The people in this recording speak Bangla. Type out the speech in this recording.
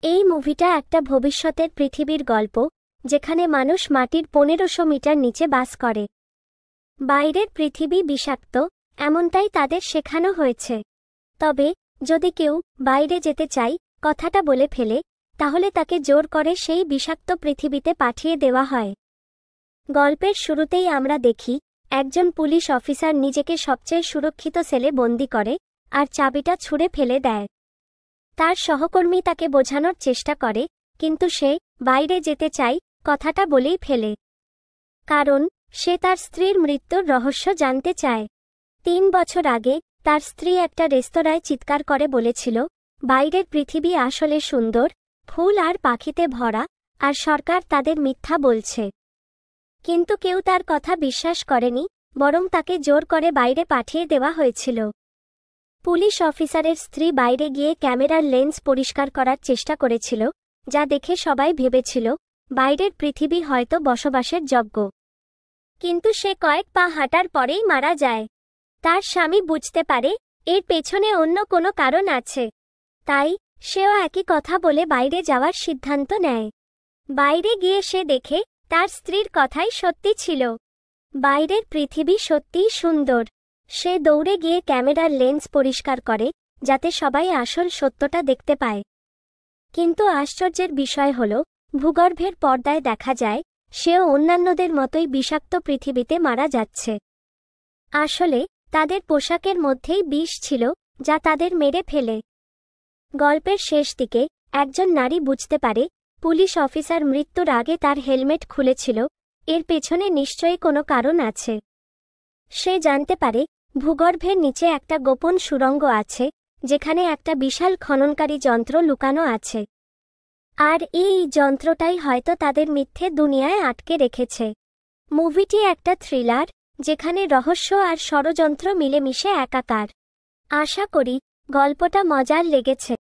এই মুভিটা একটা ভবিষ্যতের পৃথিবীর গল্প, যেখানে মানুষ মাটির 1500 মিটার নিচে বাস করে। বাইরের পৃথিবী বিষাক্ত, এমনটাই তাদের শেখানো হয়েছে। তবে যদি কেউ বাইরে যেতে চায়, কথাটা বলে ফেলে, তাহলে তাকে জোর করে সেই বিষাক্ত পৃথিবীতে পাঠিয়ে দেওয়া হয়। গল্পের শুরুতেই আমরা দেখি, একজন পুলিশ অফিসার নিজেকে সবচেয়ে সুরক্ষিত সেলে বন্দি করে, আর চাবিটা ছুঁড়ে ফেলে দেয়। তার সহকর্মী তাকে বোঝানোর চেষ্টা করে, কিন্তু সে বাইরে যেতে চায়, কথাটা বলেই ফেলে। কারণ সে তার স্ত্রীর মৃত্যুর রহস্য জানতে চায়। 3 বছর আগে তার স্ত্রী একটা রেস্তোরাঁয় চিৎকার করে বলেছিল, বাইরের পৃথিবী আসলে সুন্দর, ফুল আর পাখিতে ভরা, আর সরকার তাদের মিথ্যা বলছে। কিন্তু কেউ তার কথা বিশ্বাস করেনি, বরং তাকে জোর করে বাইরে পাঠিয়ে দেওয়া হয়েছিল। পুলিশ অফিসারের স্ত্রী বাইরে গিয়ে ক্যামেরার লেন্স পরিষ্কার করার চেষ্টা করেছিল, যা দেখে সবাই ভেবেছিল বাইরের পৃথিবী হয়তো বসবাসের যোগ্য। কিন্তু সে কয়েক পা হাঁটার পরেই মারা যায়। তার স্বামী বুঝতে পারে এর পেছনে অন্য কোনো কারণ আছে। তাই সেও একই কথা বলে বাইরে যাওয়ার সিদ্ধান্ত নেয়। বাইরে গিয়ে সে দেখে তার স্ত্রীর কথাই সত্যি ছিল। বাইরের পৃথিবী সত্যিই সুন্দর। সে দৌড়ে গিয়ে ক্যামেরার লেন্স পরিষ্কার করে, যাতে সবাই আসল সত্যটা দেখতে পায়। কিন্তু আশ্চর্যের বিষয় হল, ভূগর্ভের পর্দায় দেখা যায় সেও অন্যান্যদের মতোই বিষাক্ত পৃথিবীতে মারা যাচ্ছে। আসলে তাদের পোশাকের মধ্যেই বিষ ছিল, যা তাদের মেরে ফেলে। গল্পের শেষ দিকে একজন নারী বুঝতে পারে, পুলিশ অফিসার মৃত্যুর আগে তার হেলমেট খুলেছিল, এর পেছনে নিশ্চয়ই কোনো কারণ আছে। সে জানতে পারে ভূগর্ভের নিচে একটা গোপন সুড়ঙ্গ আছে, যেখানে একটা বিশাল খননকারী যন্ত্র লুকানো আছে। আর এই যন্ত্রটাই হয়তো তাদের মিথ্যে দুনিয়ায় আটকে রেখেছে। মুভিটি একটা থ্রিলার, যেখানে রহস্য আর ষড়যন্ত্র মিলেমিশে একাকার। আশা করি গল্পটা মজার লেগেছে।